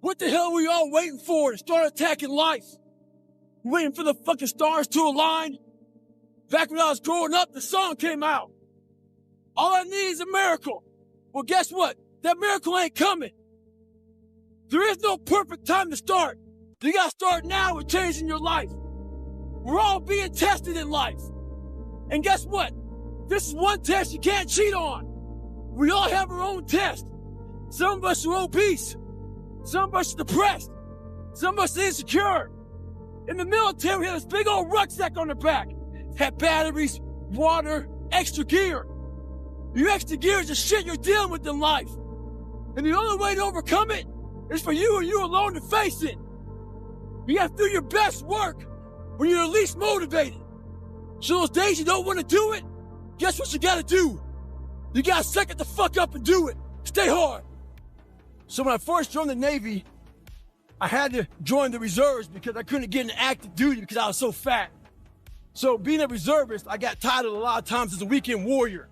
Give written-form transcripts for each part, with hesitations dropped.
What the hell are we all waiting for to start attacking life? Waiting for the fucking stars to align? Back when I was growing up, the song came out. All I need is a miracle. Well, guess what? That miracle ain't coming. There is no perfect time to start. You gotta start now with changing your life. We're all being tested in life. And guess what? This is one test you can't cheat on. We all have our own test. Some of us are obese. Some of us are depressed. Some of us are insecure. In the military, we had this big old rucksack on the back. Had batteries, water, extra gear. Your extra gear is the shit you're dealing with in life. And the only way to overcome it is for you and you alone to face it. You have to do your best work when you're least motivated. So those days you don't want to do it, guess what you gotta do? You gotta suck it the fuck up and do it. Stay hard. So when I first joined the Navy, I had to join the reserves because I couldn't get into active duty because I was so fat. So being a reservist, I got titled a lot of times as a weekend warrior.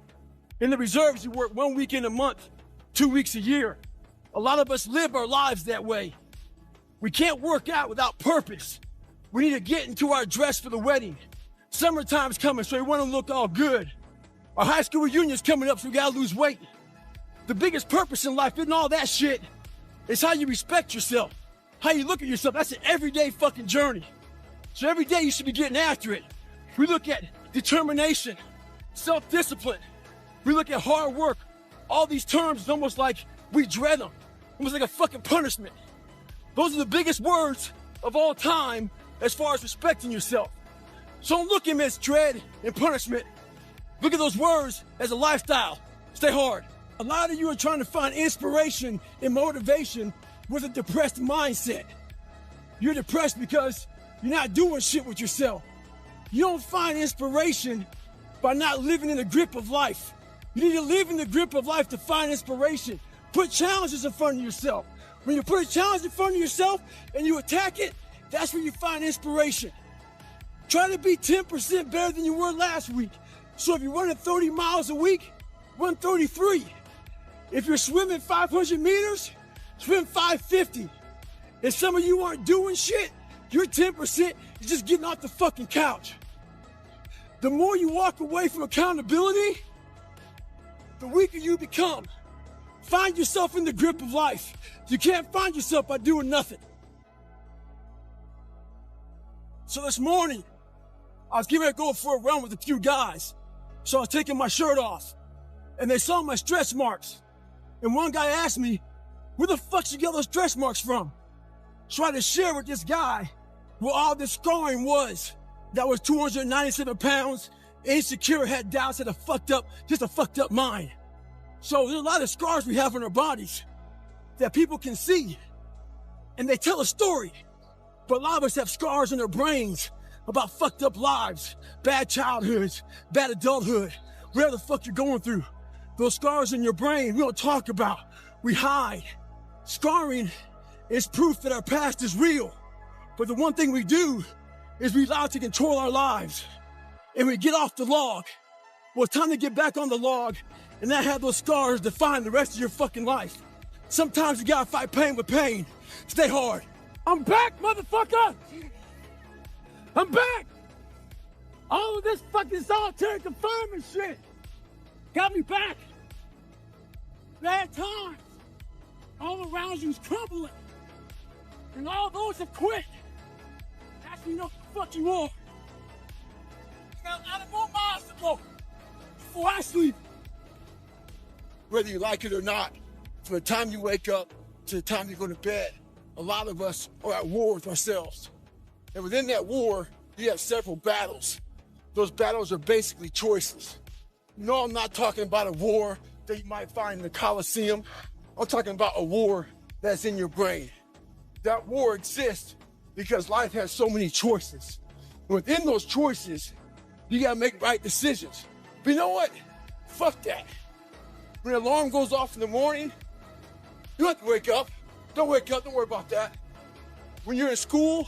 In the reserves, you work 1 weekend a month, 2 weeks a year. A lot of us live our lives that way. We can't work out without purpose. We need to get into our dress for the wedding. Summertime's coming, so we want to look all good. Our high school reunion's coming up, so we gotta lose weight. The biggest purpose in life isn't all that shit. It's how you respect yourself, how you look at yourself. That's an everyday fucking journey. So every day you should be getting after it. We look at determination, self-discipline. We look at hard work. All these terms, it's almost like we dread them. Almost like a fucking punishment. Those are the biggest words of all time as far as respecting yourself. So don't look at them as dread and punishment. Look at those words as a lifestyle. Stay hard. A lot of you are trying to find inspiration and motivation with a depressed mindset. You're depressed because you're not doing shit with yourself. You don't find inspiration by not living in the grip of life. You need to live in the grip of life to find inspiration. Put challenges in front of yourself. When you put a challenge in front of yourself and you attack it, that's when you find inspiration. Try to be 10% better than you were last week. So if you're running 30 miles a week, run 33. If you're swimming 500 meters, swim 550. If some of you aren't doing shit, your 10% is just getting off the fucking couch. The more you walk away from accountability, the weaker you become. Find yourself in the grip of life. You can't find yourself by doing nothing. So this morning, I was getting ready to go for a run with a few guys. So I was taking my shirt off, and they saw my stretch marks. And one guy asked me, where the fuck you get those stretch marks from? So I had to share with this guy where all this scarring was. That was 297 pounds, insecure, had doubts, had a fucked up mind. So there's a lot of scars we have on our bodies that people can see, and they tell a story. But a lot of us have scars in our brains about fucked up lives, bad childhoods, bad adulthood, whatever the fuck you're going through. Those scars in your brain, we don't talk about, we hide. Scarring is proof that our past is real. But the one thing we do is we allow it to control our lives. And we get off the log. Well, it's time to get back on the log and not have those scars define the rest of your fucking life. Sometimes you gotta fight pain with pain. Stay hard. I'm back, motherfucker! I'm back! All of this fucking solitary confinement shit got me back. Bad times. All around you's crumbling. And all those have quit. That's when you know what the fuck you are. You got a lot of more miles to go before I sleep. Whether you like it or not, from the time you wake up to the time you go to bed, a lot of us are at war with ourselves. And within that war, you have several battles. Those battles are basically choices. No, I'm not talking about a war that you might find in the Coliseum. I'm talking about a war that's in your brain. That war exists because life has so many choices. Within those choices, you gotta make right decisions. But you know what? Fuck that. When the alarm goes off in the morning, you don't have to wake up. Don't wake up, don't worry about that. When you're in school,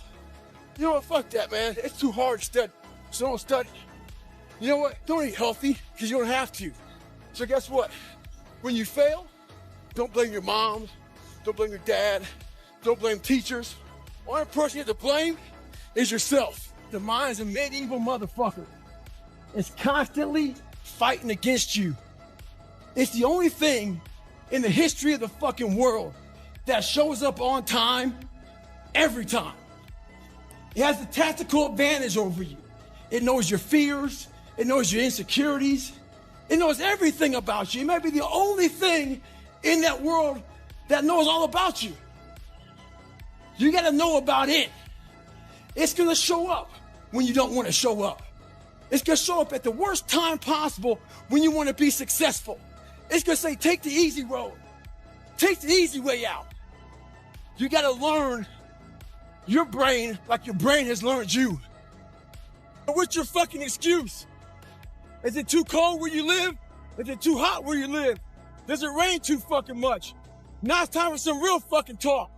you know what? Fuck that, man. It's too hard to study, so don't study. You know what? Don't eat healthy, because you don't have to. So guess what? When you fail, don't blame your mom, don't blame your dad, Don't blame teachers. Only person you have to blame is yourself. The mind's a medieval motherfucker. It's constantly fighting against you. It's the only thing in the history of the fucking world that shows up on time every time. It has a tactical advantage over you. It knows your fears. It knows your insecurities. It knows everything about you. It might be the only thing in that world that knows all about you. You got to know about it. It's going to show up when you don't want to show up. It's going to show up at the worst time possible when you want to be successful. It's going to say, take the easy road. Take the easy way out. You got to learn your brain like your brain has learned you. What's your fucking excuse? Is it too cold where you live? Is it too hot where you live? Does it rain too fucking much? Now it's time for some real fucking talk.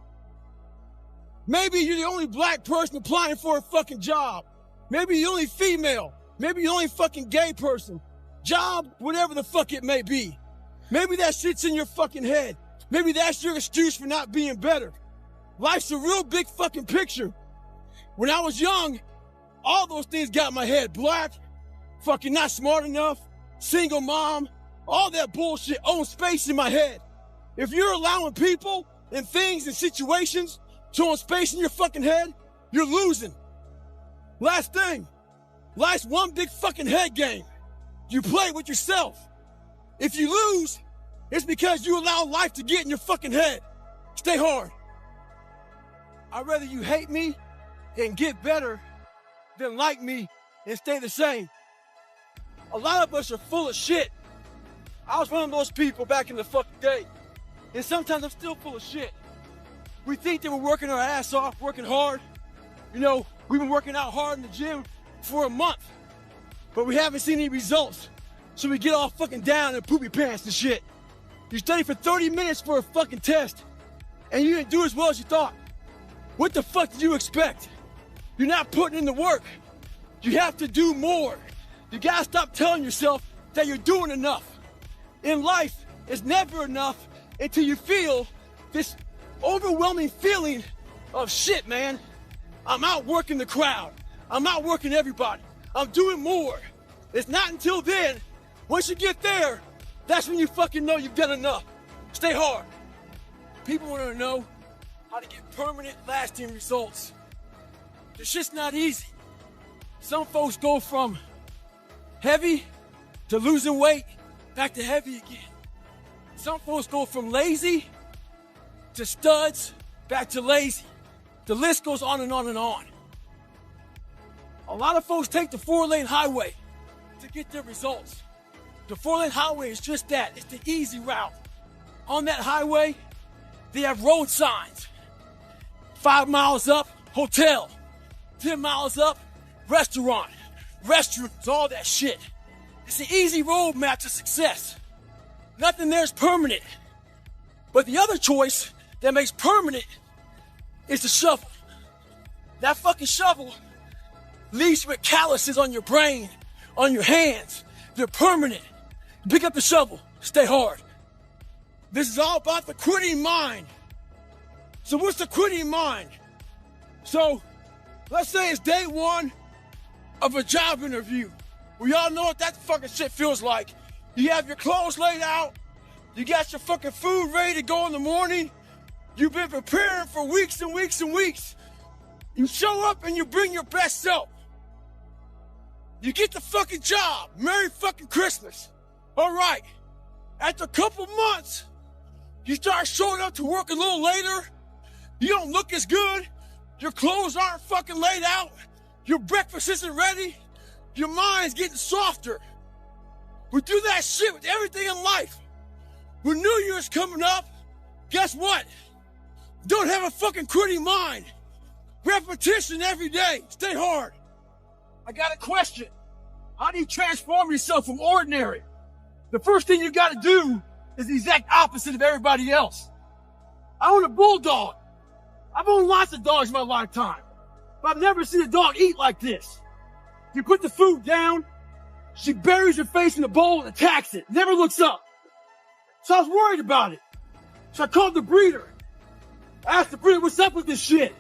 Maybe you're the only black person applying for a fucking job. Maybe you're the only female. Maybe you're the only fucking gay person. Job, whatever the fuck it may be. Maybe that shit's in your fucking head. Maybe that's your excuse for not being better. Life's a real big fucking picture. When I was young, all those things got in my head. Black, fucking not smart enough, single mom, all that bullshit owns space in my head. If you're allowing people and things and situations to own space in your fucking head, you're losing. Last thing, life's one big fucking head game. You play with yourself. If you lose, it's because you allow life to get in your fucking head. Stay hard. I'd rather you hate me and get better than like me and stay the same. A lot of us are full of shit. I was one of those people back in the fucking day. And sometimes I'm still full of shit. We think that we're working our ass off, working hard. You know, we've been working out hard in the gym for a month, but we haven't seen any results. So we get all fucking down and poopy pants and shit. You study for 30 minutes for a fucking test, and you didn't do as well as you thought. What the fuck did you expect? You're not putting in the work. You have to do more. You gotta stop telling yourself that you're doing enough. In life, it's never enough until you feel this overwhelming feeling of shit, man. I'm outworking the crowd. I'm outworking everybody. I'm doing more. It's not until then, once you get there, that's when you fucking know you've done enough. Stay hard. People want to know how to get permanent, lasting results. This shit's not easy. Some folks go from heavy to losing weight, back to heavy again. Some folks go from lazy to studs, back to lazy. The list goes on and on and on. A lot of folks take the 4-lane highway to get their results. The 4-lane highway is just that. It's the easy route. On that highway, they have road signs. 5 miles up, hotel. 10 miles up, restaurant. Restrooms, all that shit. It's the easy roadmap to success. Nothing there is permanent. But the other choice that makes permanent is the shovel. That fucking shovel leaves you with calluses on your brain, on your hands. They're permanent. Pick up the shovel. Stay hard. This is all about the quitting mind. So what's the quitting mind? So let's say it's day one of a job interview. We all know what that fucking shit feels like. You have your clothes laid out. You got your fucking food ready to go in the morning. You've been preparing for weeks and weeks and weeks. You show up and you bring your best self. You get the fucking job. Merry fucking Christmas. All right. After a couple months, you start showing up to work a little later. You don't look as good. Your clothes aren't fucking laid out. Your breakfast isn't ready. Your mind's getting softer. We do that shit with everything in life. When New Year's coming up, guess what? Don't have a fucking quitting mind. Repetition every day. Stay hard. I got a question. How do you transform yourself from ordinary? The first thing you got to do is the exact opposite of everybody else. I own a bulldog. I've owned lots of dogs in my lifetime, but I've never seen a dog eat like this. You put the food down, she buries her face in the bowl and attacks it. Never looks up. So I was worried about it. So I called the breeder. I asked Sabrina, what's up with this shit?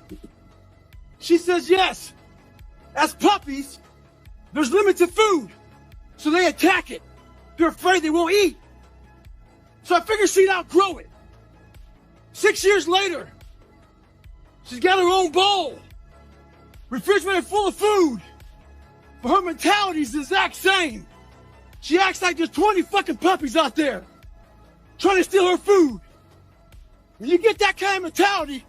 She says yes. As puppies, there's limited food, so they attack it. They're afraid they won't eat. So I figured she'd outgrow it. 6 years later, she's got her own bowl, refrigerator full of food, but her mentality's the exact same. She acts like there's 20 fucking puppies out there trying to steal her food. When you get that kind of mentality,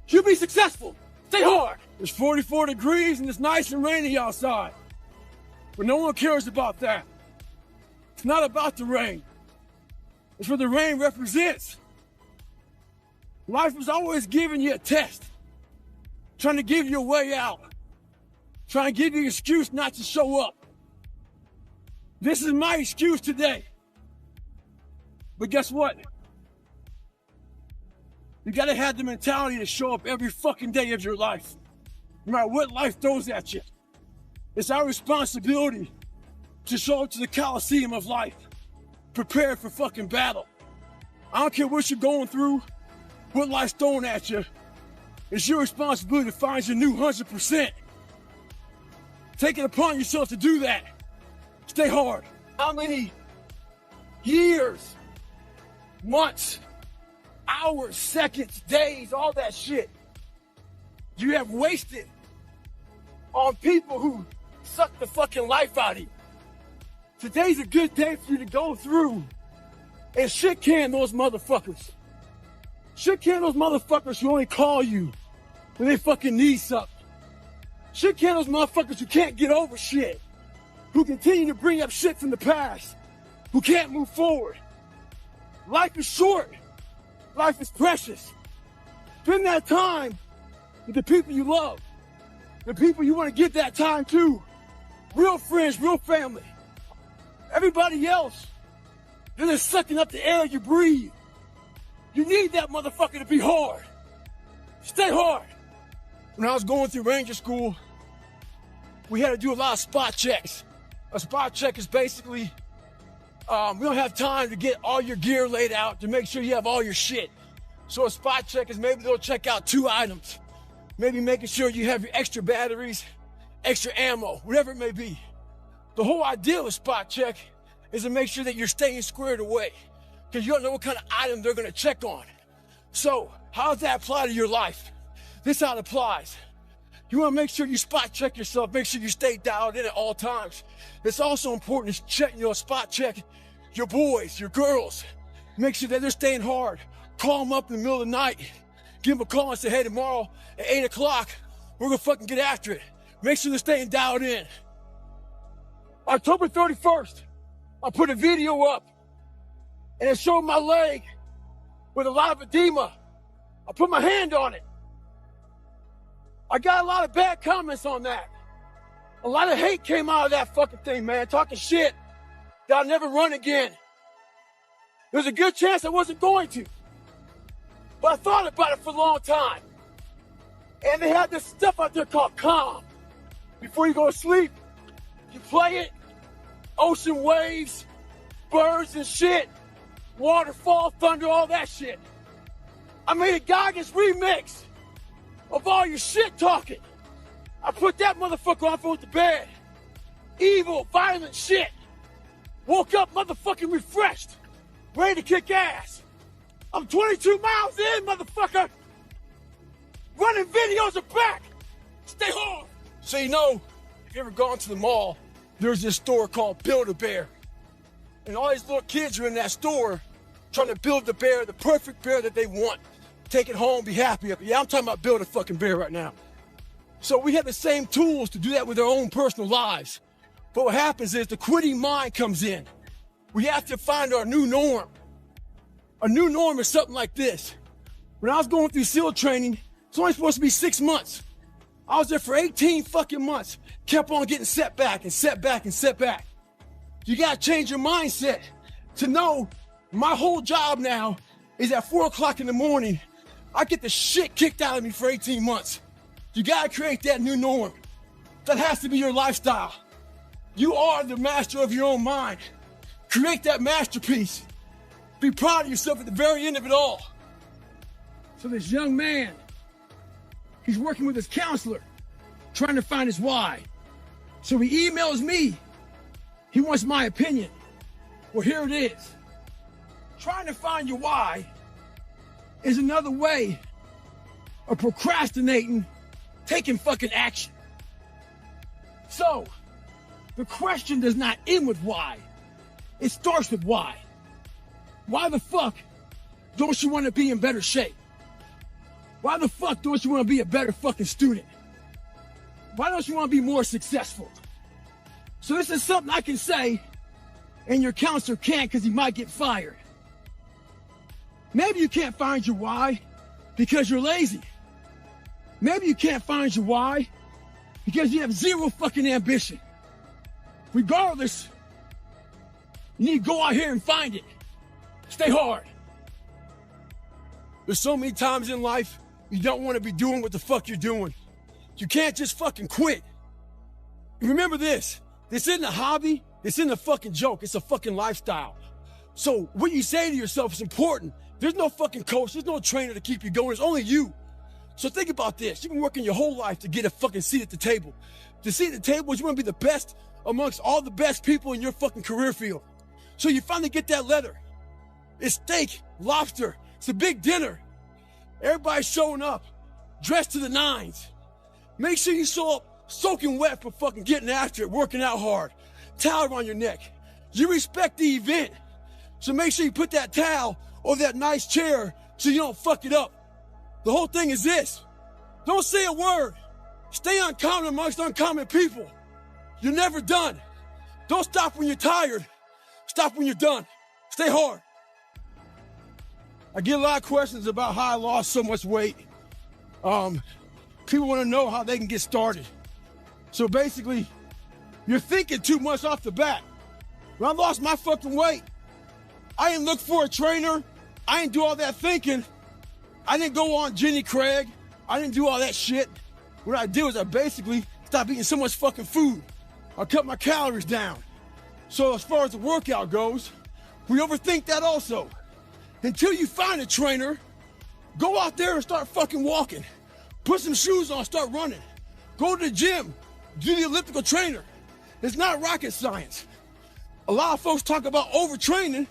you'll be successful. Stay hard. It's 44 degrees and it's nice and rainy outside, but no one cares about that. It's not about the rain. It's what the rain represents. Life is always giving you a test, trying to give you a way out, trying to give you an excuse not to show up. This is my excuse today. But guess what? You gotta have the mentality to show up every fucking day of your life, no matter what life throws at you. It's our responsibility to show up to the Coliseum of life, prepared for fucking battle. I don't care what you're going through, what life's throwing at you. It's your responsibility to find your new 100%. Take it upon yourself to do that. Stay hard. How many years, months, hours, seconds, days, all that shit you have wasted on people who suck the fucking life out of you? Today's a good day for you to go through and shit can those motherfuckers. Shit can those motherfuckers who only call you when they fucking need something. Shit can those motherfuckers who can't get over shit, who continue to bring up shit from the past, who can't move forward. Life is short. Life is precious. Spend that time with the people you love, the people you want to give that time to. Real friends, real family. Everybody else, they're just sucking up the air you breathe. You need that motherfucker to be hard. Stay hard. When I was going through Ranger School, we had to do a lot of spot checks. A spot check is basically, we don't have time to get all your gear laid out to make sure you have all your shit. So a spot check is maybe they'll check out 2 items. Maybe making sure you have your extra batteries, extra ammo, whatever it may be. The whole idea of a spot check is to make sure that you're staying squared away, because you don't know what kind of item they're gonna check on. So how does that apply to your life? This is how it applies. You wanna make sure you spot check yourself, make sure you stay dialed in at all times. It's also important to check, spot check your boys, your girls. Make sure that they're staying hard. Call them up in the middle of the night. Give them a call and say, hey, tomorrow at 8 o'clock, we're gonna fucking get after it. Make sure they're staying dialed in. October 31st, I put a video up and it showed my leg with a lot of edema. I put my hand on it. I got a lot of bad comments on that. A lot of hate came out of that fucking thing, man. Talking shit that I'll never run again. There's a good chance I wasn't going to. But I thought about it for a long time. And they had this stuff out there called Calm. Before you go to sleep, you play it. Ocean waves, birds and shit, waterfall, thunder, all that shit. I made a Goggins remix of all your shit talking. I put that motherfucker off with the bed. Evil, violent shit. Woke up motherfucking refreshed, ready to kick ass. I'm 22 miles in, motherfucker. Running videos are back. Stay home. So if you ever gone to the mall, there's this store called Build-A-Bear. And all these little kids are in that store trying to build the bear, the perfect bear that they want. Take it home, be happy of it. Yeah, I'm talking about build a fucking bear right now. So we have the same tools to do that with our own personal lives. But what happens is the quitting mind comes in. We have to find our new norm. A new norm is something like this. When I was going through SEAL training, it's only supposed to be 6 months. I was there for 18 fucking months. Kept on getting setback and setback and setback. You gotta change your mindset to know my whole job now is at 4 o'clock in the morning. I get the shit kicked out of me for 18 months. You gotta create that new norm. That has to be your lifestyle. You are the master of your own mind. Create that masterpiece. Be proud of yourself at the very end of it all. So this young man, he's working with his counselor, trying to find his why. So he emails me. He wants my opinion. Well, here it is. Trying to find your why is another way of procrastinating, taking fucking action. So, the question does not end with why. It starts with why. Why the fuck don't you want to be in better shape? Why the fuck don't you want to be a better fucking student? Why don't you want to be more successful? So this is something I can say, and your counselor can't because he might get fired. Maybe you can't find your why because you're lazy. Maybe you can't find your why because you have zero fucking ambition. Regardless, you need to go out here and find it. Stay hard. There's so many times in life you don't want to be doing what the fuck you're doing. You can't just fucking quit. Remember this. This isn't a hobby. This isn't a fucking joke. It's a fucking lifestyle. So what you say to yourself is important. There's no fucking coach. There's no trainer to keep you going. It's only you. So think about this. You've been working your whole life to get a fucking seat at the table. The seat at the table is you want to be the best amongst all the best people in your fucking career field. So you finally get that letter. It's steak, lobster. It's a big dinner. Everybody's showing up, dressed to the nines. Make sure you show up soaking wet for fucking getting after it, working out hard. Towel around your neck. You respect the event. So make sure you put that towel over that nice chair so you don't fuck it up. The whole thing is this. Don't say a word. Stay uncommon amongst uncommon people. You're never done. Don't stop when you're tired. Stop when you're done. Stay hard. I get a lot of questions about how I lost so much weight. People want to know how they can get started. So basically, you're thinking too much off the bat. When I lost my fucking weight, I didn't look for a trainer. I didn't do all that thinking. I didn't go on Jenny Craig. I didn't do all that shit. What I did was I basically stopped eating so much fucking food. I cut my calories down. So as far as the workout goes, we overthink that also. Until you find a trainer, go out there and start fucking walking. Put some shoes on, start running. Go to the gym, do the elliptical trainer. It's not rocket science. A lot of folks talk about overtraining.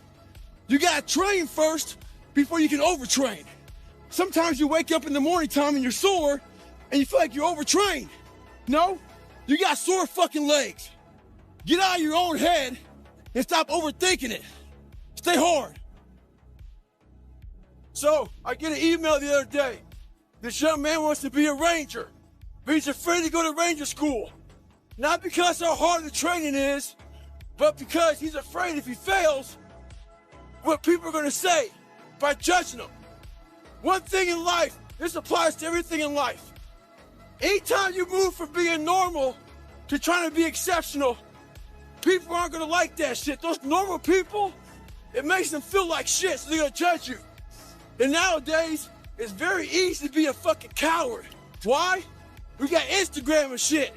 You gotta train first before you can overtrain. Sometimes you wake up in the morning time and you're sore and you feel like you're overtrained. No, you got sore fucking legs. Get out of your own head and stop overthinking it. Stay hard. So, I get an email the other day. This young man wants to be a ranger, but he's afraid to go to ranger school. Not because how hard the training is, but because he's afraid if he fails, what people are gonna say by judging him. One thing in life, this applies to everything in life. Anytime you move from being normal to trying to be exceptional, people aren't gonna like that shit. Those normal people, it makes them feel like shit, so they're gonna judge you. And nowadays, it's very easy to be a fucking coward. Why? We got Instagram and shit.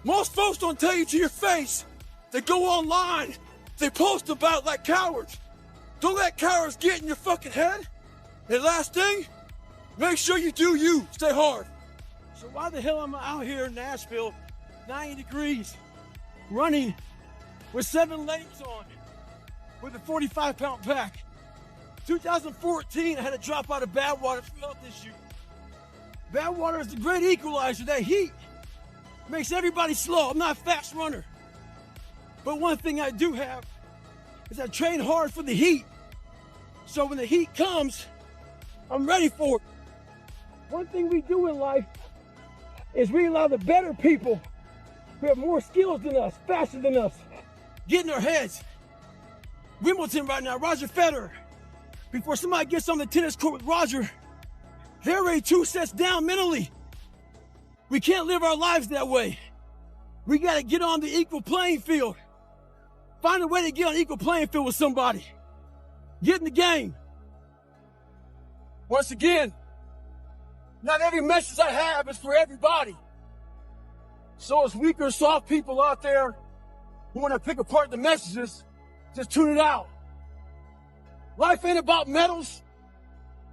Most folks don't tell you to your face. They go online. They post about it like cowards. Don't let cowards get in your fucking head. And last thing, make sure you do you. Stay hard. So why the hell am I out here in Nashville, 90 degrees, running with 7 legs on, with a 45-pound pack? 2014, I had to drop out of Badwater for health issue. Badwater is the great equalizer. That heat makes everybody slow. I'm not a fast runner. But one thing I do have is I train hard for the heat. So when the heat comes, I'm ready for it. One thing we do in life is we allow the better people who have more skills than us, faster than us, get in our heads. Wimbledon right now, Roger Federer. Before somebody gets on the tennis court with Roger, they're already 2 sets down mentally. We can't live our lives that way. We gotta get on the equal playing field. Find a way to get on equal playing field with somebody. Get in the game. Once again, not every message I have is for everybody. So as weak or soft people out there who want to pick apart the messages, just tune it out. Life ain't about medals.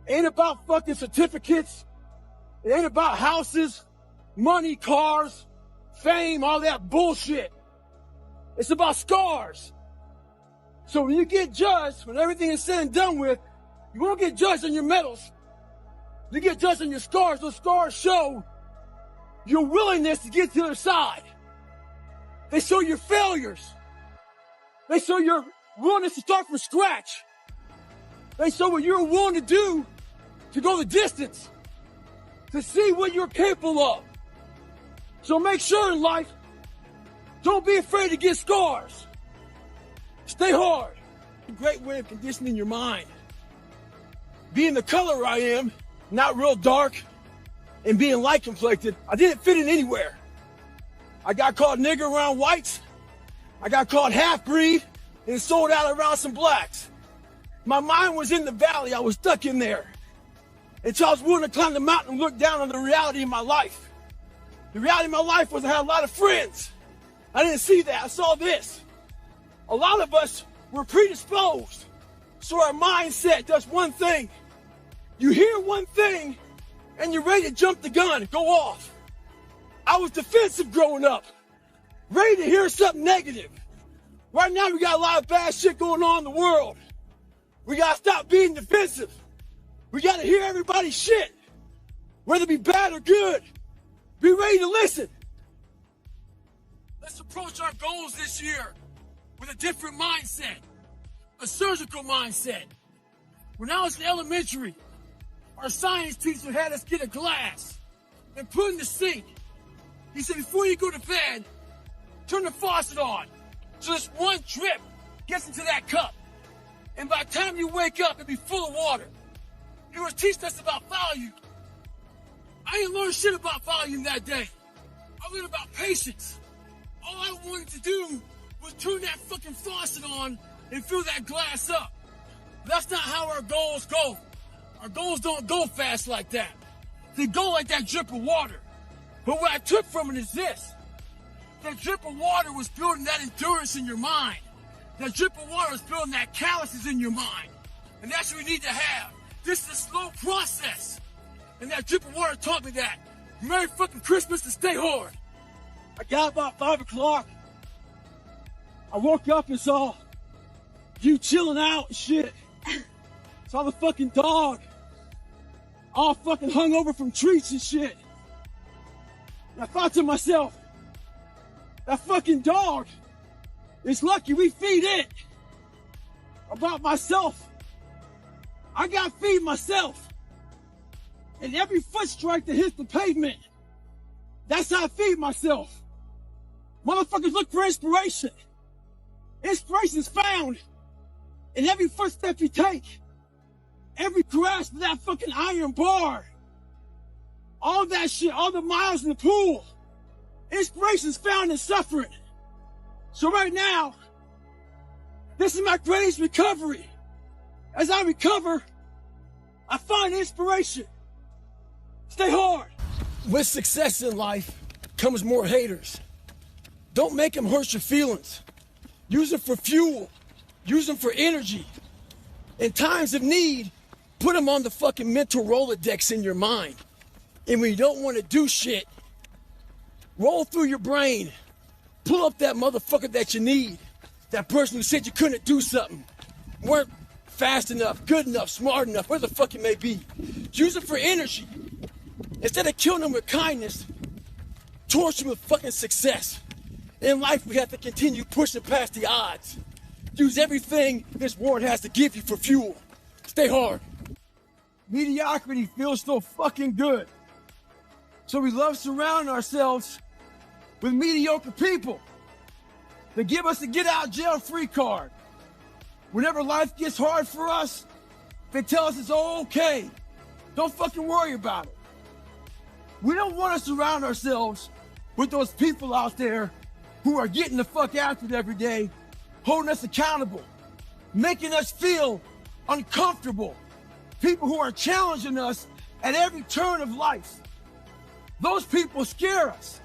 It ain't about fucking certificates. It ain't about houses, money, cars, fame, all that bullshit. It's about scars. So when you get judged, when everything is said and done with, you won't get judged on your medals. You get judged on your scars. Those scars show your willingness to get to the other side. They show your failures. They show your willingness to start from scratch. They show what you're willing to do to go the distance, to see what you're capable of. So make sure in life, don't be afraid to get scars. Stay hard. A great way of conditioning your mind. Being the color I am, not real dark, and being light complected, I didn't fit in anywhere. I got called nigger around whites. I got called half-breed and sold out around some blacks. My mind was in the valley. I was stuck in there. Until I was willing to climb the mountain and look down on the reality of my life. The reality of my life was I had a lot of friends. I didn't see that. I saw this. A lot of us were predisposed. So our mindset does one thing. You hear one thing and you're ready to jump the gun and go off. I was defensive growing up. Ready to hear something negative. Right now we got a lot of bad shit going on in the world. We gotta stop being defensive. We gotta hear everybody's shit. Whether it be bad or good. Be ready to listen. Let's approach our goals this year with a different mindset. A surgical mindset. When I was in elementary, our science teacher had us get a glass and put it in the sink. He said, before you go to bed, turn the faucet on. So this one drip gets into that cup. And by the time you wake up, it'll be full of water. He was teaching us about volume. I didn't learn shit about volume that day. I learned about patience. All I wanted to do was turn that fucking faucet on and fill that glass up. That's not how our goals go. Our goals don't go fast like that. They go like that drip of water. But what I took from it is this. That drip of water was building that endurance in your mind. That drip of water is building that calluses in your mind. And that's what we need to have. This is a slow process. And that drip of water taught me that. Merry fucking Christmas and stay hard. I got about 5 o'clock. I woke up and saw you chilling out and shit. Saw the fucking dog. All fucking hung over from treats and shit. And I thought to myself, that fucking dog is lucky we feed it. About myself, I gotta feed myself. And every foot strike that hits the pavement, that's how I feed myself. Motherfuckers look for inspiration. Inspiration is found in every footstep you take. Every grasp of that fucking iron bar. All that shit, all the miles in the pool. Inspiration is found in suffering. So right now, this is my greatest recovery. As I recover, I find inspiration. Stay hard. With success in life comes more haters. Don't make them hurt your feelings. Use them for fuel. Use them for energy. In times of need, put them on the fucking mental Rolodex in your mind. And when you don't want to do shit, roll through your brain. Pull up that motherfucker that you need. That person who said you couldn't do something. Weren't fast enough, good enough, smart enough, where the fuck it may be. Use it for energy. Instead of killing them with kindness, torch them with fucking success. In life, we have to continue pushing past the odds. Use everything this world has to give you for fuel. Stay hard. Mediocrity feels so fucking good. So we love surrounding ourselves with mediocre people. They give us a get out jail free card. Whenever life gets hard for us, they tell us it's okay. Don't fucking worry about it. We don't want to surround ourselves with those people out there who are getting the fuck after it every day, holding us accountable, making us feel uncomfortable. People who are challenging us at every turn of life. Those people scare us.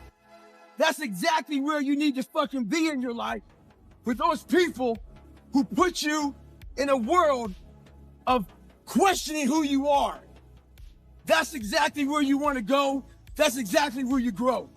That's exactly where you need to fucking be in your life, with those people who put you in a world of questioning who you are. That's exactly where you want to go. That's exactly where you grow.